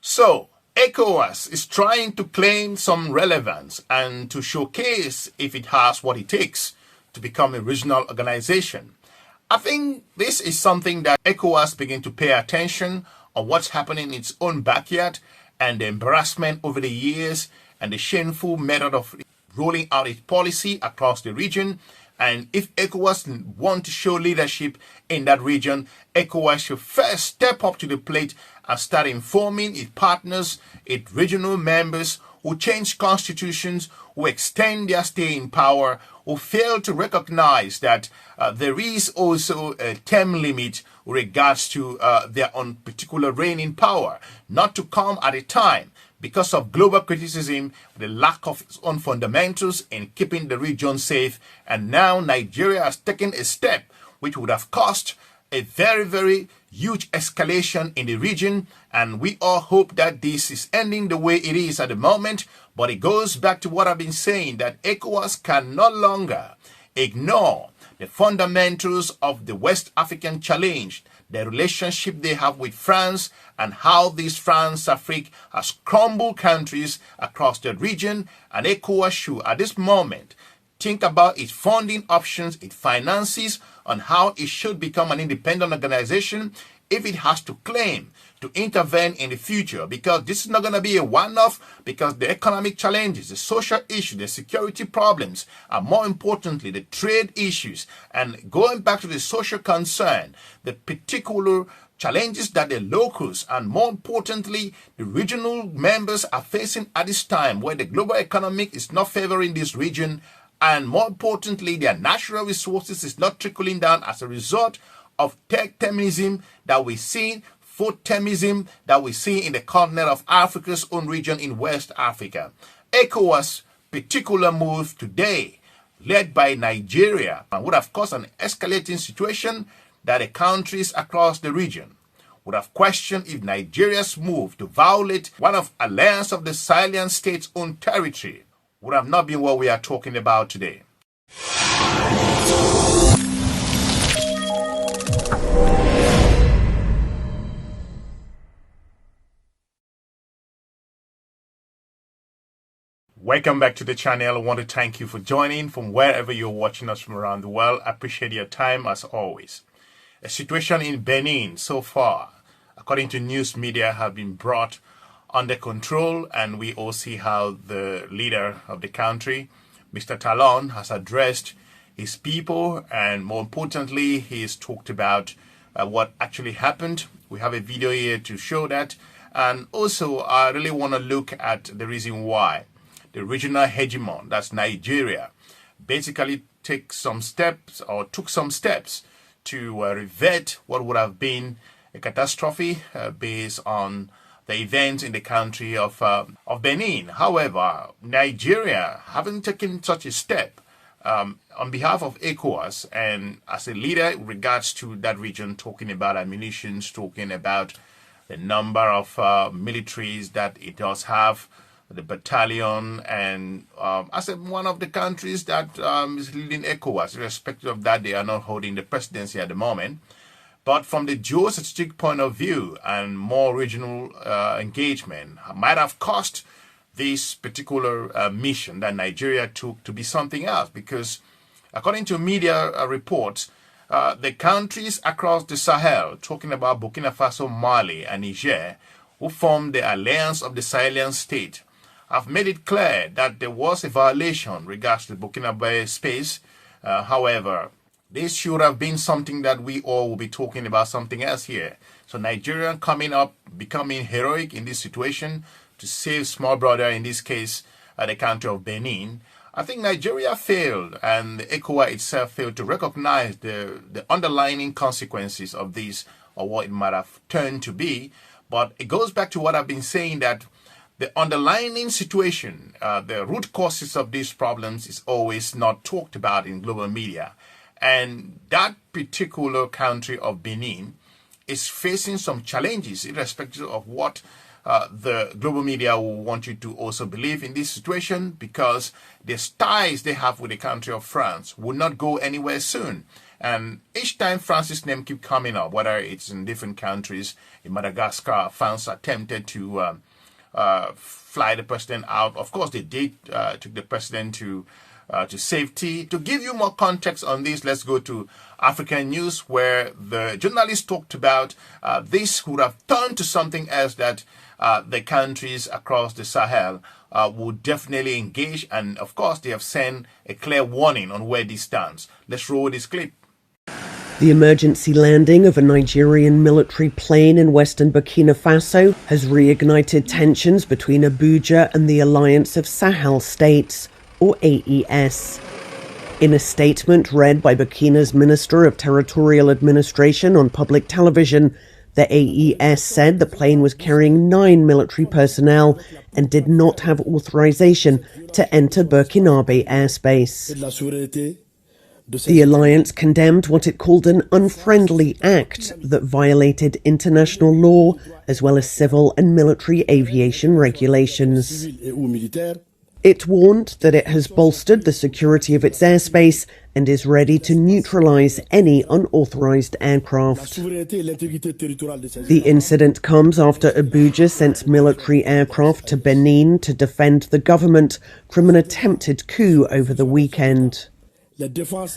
So, ECOWAS is trying to claim some relevance and to showcase if it has what it takes to become a regional organization. I think this is something that ECOWAS begin to pay attention on what's happening in its own backyard and the embarrassment over the years and the shameful method of rolling out its policy across the region. And if ECOWAS want to show leadership in that region, ECOWAS should first step up to the plate and start informing its partners, its regional members who change constitutions, who extend their stay in power, who fail to recognize that there is also a term limit with regards to their own particular reign in power, not to come at a time because of global criticism, the lack of its own fundamentals in keeping the region safe. And now Nigeria has taken a step which would have caused a very, very huge escalation in the region. And we all hope that this is ending the way it is at the moment. But it goes back to what I've been saying, that ECOWAS can no longer ignore the fundamentals of the West African challenge, the relationship they have with France, and how this France-Afrique has crumbled countries across the region. And ECOWAS should, at this moment, think about its funding options, its finances, on how it should become an independent organization if it has to claim to intervene in the future, because this is not going to be a one-off, because the economic challenges, the social issues, the security problems, and more importantly, the trade issues, and going back to the social concern, the particular challenges that the locals and more importantly, the regional members are facing at this time where the global economic is not favoring this region, and more importantly, their natural resources is not trickling down as a result of tech-termism that we see, food-termism that we see in the continent of Africa's own region in West Africa. ECOWAS' particular move today, led by Nigeria, would have caused an escalating situation that the countries across the region would have questioned if Nigeria's move to violate one of Alliance of the Sahel States' own territory would have not been what we are talking about today. Welcome back to the channel. I want to thank you for joining from wherever you're watching us from around the world. I appreciate your time as always. A situation in Benin so far, according to news media, have been brought under control, and we all see how the leader of the country, Mr. Talon, has addressed his people, and more importantly, he has talked about what actually happened. We have a video here to show that, and also I really want to look at the reason why the regional hegemon, that's Nigeria, basically took some steps to revert what would have been a catastrophe based on the events in the country of Benin. However, Nigeria haven't taken such a step on behalf of ECOWAS and as a leader in regards to that region, talking about ammunition, talking about the number of militaries that it does have, the battalion, and as one of the countries that is leading ECOWAS. Irrespective of that, they are not holding the presidency at the moment. But from the geostrategic point of view and more regional engagement, might have cost this particular mission that Nigeria took to be something else. Because according to media reports, the countries across the Sahel, talking about Burkina Faso, Mali, and Niger, who formed the Alliance of the Sahel States, have made it clear that there was a violation regards to Burkina Faso. However, this should have been something that we all will be talking about, something else here. So Nigeria coming up, becoming heroic in this situation to save small brother, in this case, the country of Benin. I think Nigeria failed, and the ECOWAS itself failed to recognize the underlying consequences of this, or what it might have turned to be. But it goes back to what I've been saying, that the underlying situation, the root causes of these problems is always not talked about in global media. And that particular country of Benin is facing some challenges, irrespective of what the global media will want you to also believe in this situation, because the ties they have with the country of France will not go anywhere soon. And each time France's name keep coming up, whether it's in different countries, in Madagascar, France attempted to fly the president out. Of course, they did took the president to safety. To give you more context on this, let's go to African news, where the journalist talked about this would have turned to something else, that the countries across the Sahel would definitely engage. And of course, they have sent a clear warning on where this stands. Let's roll this clip. The emergency landing of a Nigerian military plane in western Burkina Faso has reignited tensions between Abuja and the Alliance of Sahel States, or AES. In a statement read by Burkina's Minister of Territorial Administration on public television, the AES said the plane was carrying 9 military personnel and did not have authorization to enter Burkinabe airspace. The alliance condemned what it called an unfriendly act that violated international law as well as civil and military aviation regulations. It warned that it has bolstered the security of its airspace and is ready to neutralize any unauthorized aircraft. The incident comes after Abuja sent military aircraft to Benin to defend the government from an attempted coup over the weekend.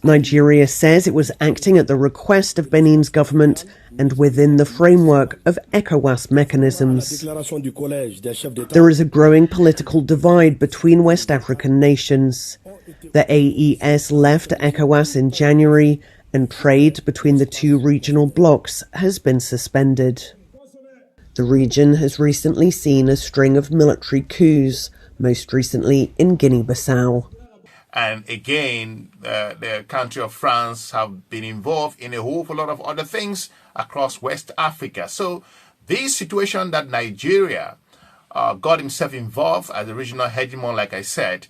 Nigeria says it was acting at the request of Benin's government and within the framework of Ecowas mechanisms. There is a growing political divide between West African nations. The AES left Ecowas in January, and trade between the two regional blocs has been suspended. The region has recently seen a string of military coups, most recently in Guinea-Bissau. And again, the country of France have been involved in a whole lot of other things across West Africa. So this situation that Nigeria got himself involved as a regional hegemon, like I said,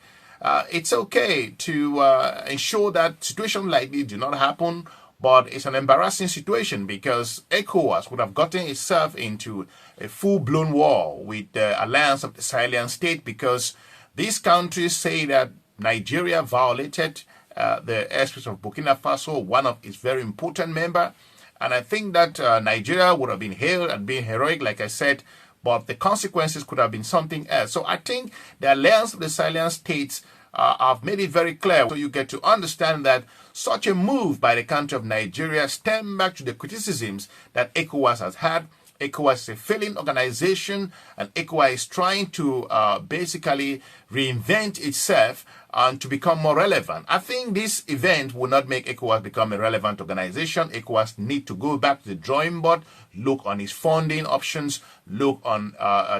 it's okay to ensure that situations like this do not happen, but it's an embarrassing situation because ECOWAS would have gotten itself into a full-blown war with the Alliance of Sahel States, because these countries say that Nigeria violated the airspace of Burkina Faso, one of its very important members. And I think that Nigeria would have been hailed and been heroic, like I said, but the consequences could have been something else. So I think the Alliance of the Sahel States have made it very clear. So you get to understand that such a move by the country of Nigeria stems back to the criticisms that ECOWAS has had. ECOWAS is a failing organization, and ECOWAS is trying to basically reinvent itself and to become more relevant. I think this event will not make ECOWAS become a relevant organization. ECOWAS need to go back to the drawing board, look on its funding options, look on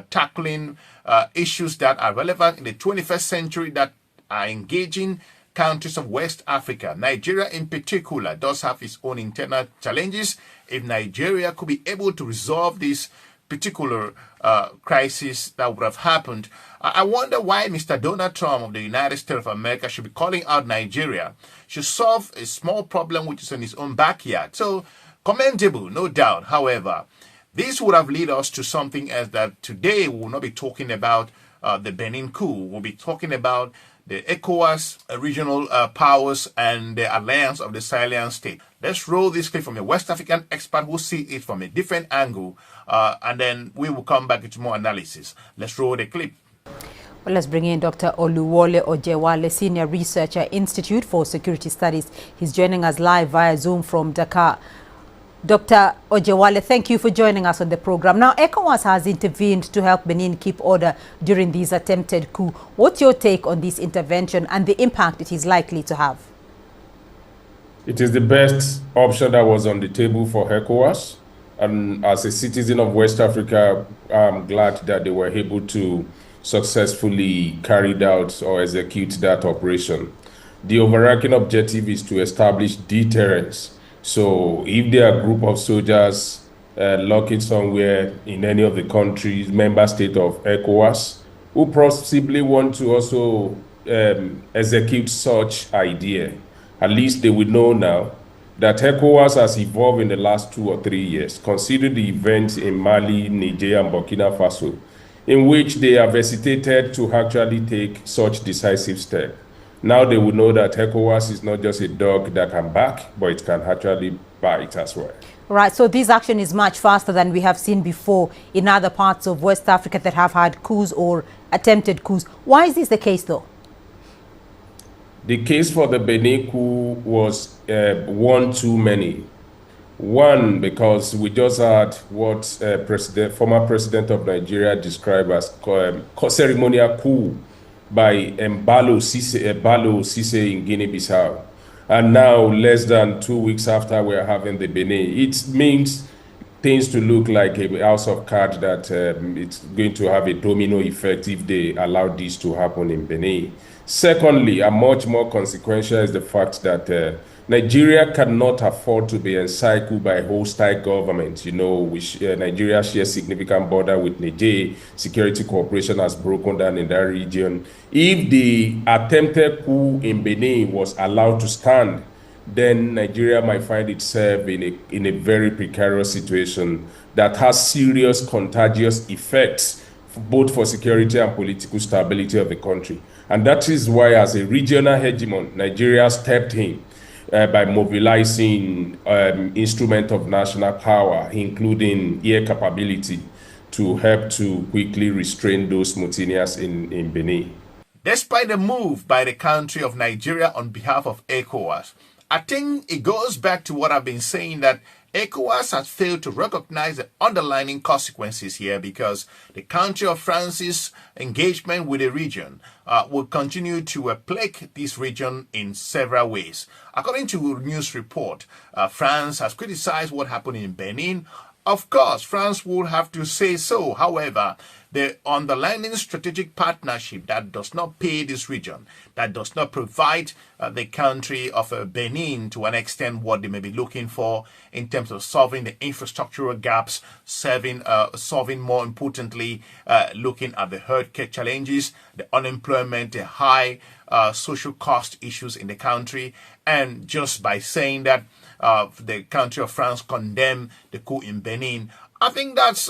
tackling issues that are relevant in the 21st century that are engaging countries of West Africa. Nigeria in particular does have its own internal challenges. If Nigeria could be able to resolve this particular crisis that would have happened, I wonder why Mr. Donald Trump of the United States of America should be calling out Nigeria, should solve a small problem which is in his own backyard. So commendable, no doubt. However, this would have led us to something else, that today we will not be talking about the Benin Coup. We'll be talking about the ECOWAS regional powers and the Alliance of the Sahel States. Let's roll this clip from a West African expert who sees it from a different angle, and then we will come back with more analysis. Let's roll the clip. Well, let's bring in Dr. Oluwole Ojewale, Senior Researcher, Institute for Security Studies. He's joining us live via Zoom from Dakar. Dr. Ojewale, thank you for joining us on the program. Now, ECOWAS has intervened to help Benin keep order during these attempted coup. What's your take on this intervention and the impact it is likely to have? It is the best option that was on the table for ECOWAS. And as a citizen of West Africa, I'm glad that they were able to successfully carry out or execute that operation. The overarching objective is to establish deterrence. So if there are a group of soldiers located somewhere in any of the countries, member state of ECOWAS, who possibly want to also execute such idea, at least they will know now that ECOWAS has evolved in the last 2 or 3 years. Consider the events in Mali, Niger, and Burkina Faso, in which they have hesitated to actually take such decisive steps. Now they will know that ECOWAS is not just a dog that can bark, but it can actually bite as well. Right, so this action is much faster than we have seen before in other parts of West Africa that have had coups or attempted coups. Why is this the case, though? The case for the Benin coup was one too many. One, because we just had what former president of Nigeria described as ceremonial coup by Balo Sise in Guinea-Bissau. And now, less than 2 weeks after we're having the Benin, it means things to look like a house of cards that it's going to have a domino effect if they allow this to happen in Benin. Secondly, and much more consequential, is the fact that Nigeria cannot afford to be encircled by hostile governments. You know, Nigeria shares significant border with Niger. Security cooperation has broken down in that region. If the attempted coup in Benin was allowed to stand, then Nigeria might find itself in a very precarious situation that has serious contagious effects, both for security and political stability of the country. And that is why, as a regional hegemon, Nigeria stepped in by mobilizing instrument of national power, including air capability, to help to quickly restrain those mutineers in Benin. Despite the move by the country of Nigeria on behalf of ECOWAS, I think it goes back to what I've been saying, that ECOWAS has failed to recognize the underlying consequences here, because the country of France's engagement with the region will continue to plague this region in several ways. According to a news report, France has criticized what happened in Benin. Of course, France will have to say so. However, the underlying strategic partnership that does not pay this region, that does not provide the country of Benin to an extent what they may be looking for in terms of solving the infrastructural gaps, solving more importantly, looking at the healthcare challenges, the unemployment, the high social cost issues in the country. And just by saying that the country of France condemned the coup in Benin, I think that's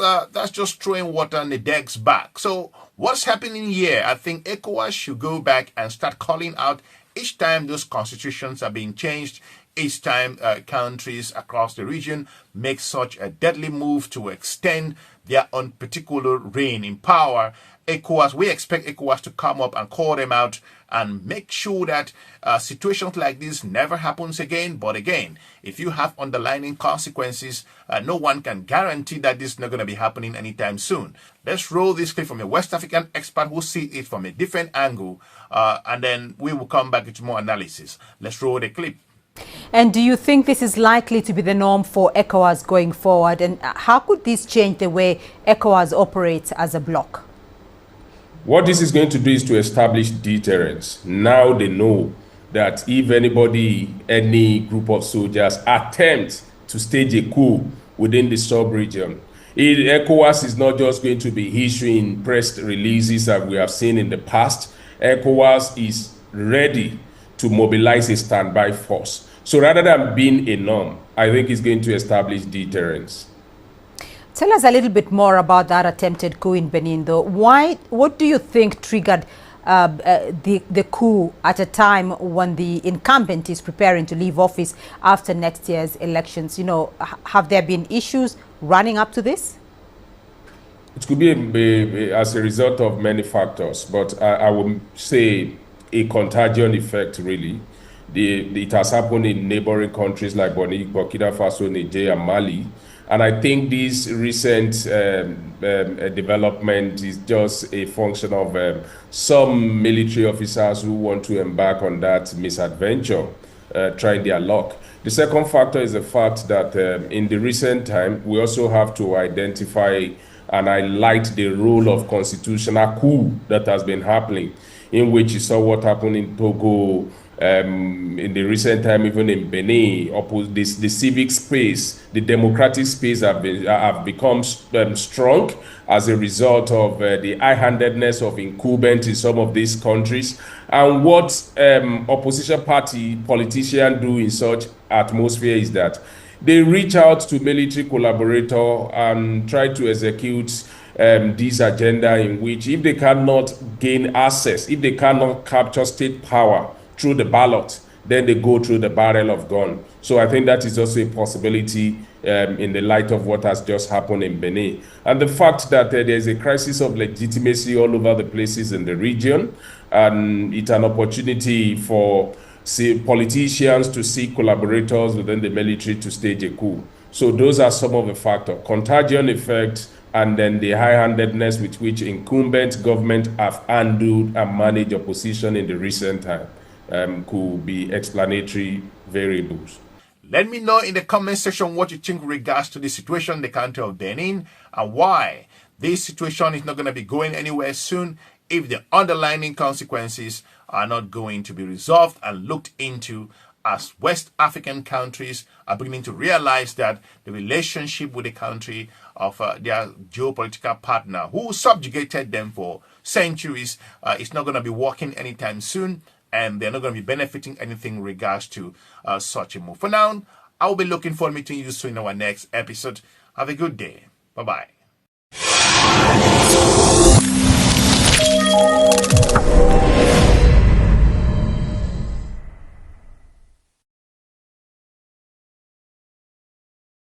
just throwing water on the deck's back. So what's happening here? I think ECOWAS should go back and start calling out each time those constitutions are being changed, each time countries across the region make such a deadly move to extend their own particular reign in power. ECOWAS, we expect ECOWAS to come up and call them out and make sure that situations like this never happens again. But again, if you have underlying consequences, no one can guarantee that this is not going to be happening anytime soon. Let's roll this clip from a West African expert who sees it from a different angle, and then we will come back with more analysis. Let's roll the clip. And do you think this is likely to be the norm for ECOWAS going forward? And how could this change the way ECOWAS operates as a bloc? What this is going to do is to establish deterrence. Now they know that if any group of soldiers attempt to stage a coup within the sub-region, ECOWAS is not just going to be issuing press releases as we have seen in the past. ECOWAS is ready to mobilize a standby force. So rather than being a norm, I think it's going to establish deterrence. Tell us a little bit more about that attempted coup in Benin, though. What do you think triggered the coup at a time when the incumbent is preparing to leave office after next year's elections? You know, have there been issues running up to this? It could be as a result of many factors, but I would say a contagion effect, really. It has happened in neighboring countries like Burkina Faso, Niger, and Mali. And I think this recent development is just a function of some military officers who want to embark on that misadventure, trying their luck. The second factor is the fact that in the recent time, we also have to identify and highlight the role of constitutional coup that has been happening, in which you saw what happened in Togo, in the recent time, even in Benin. The civic space, the democratic space have become strong as a result of the high-handedness of incumbents in some of these countries. And what opposition party politicians do in such atmosphere is that they reach out to military collaborators and try to execute this agenda, in which if they cannot gain access, if they cannot capture state power through the ballot, then they go through the barrel of gun. So I think that is also a possibility in the light of what has just happened in Benin. And the fact that there's a crisis of legitimacy all over the places in the region, and it's an opportunity for politicians to seek collaborators within the military to stage a coup. So those are some of the factors: contagion effect, and then the high-handedness with which incumbent government have handled and managed opposition in the recent time could be explanatory variables. Let me know in the comment section what you think with regards to the situation in the country of Benin and why this situation is not going to be going anywhere soon if the underlying consequences are not going to be resolved and looked into, as West African countries are beginning to realize that the relationship with the country of their geopolitical partner who subjugated them for centuries is not going to be working anytime soon, and they're not going to be benefiting anything in regards to such a move. For now, I'll be looking forward to meeting you soon in our next episode. Have a good day. Bye-bye.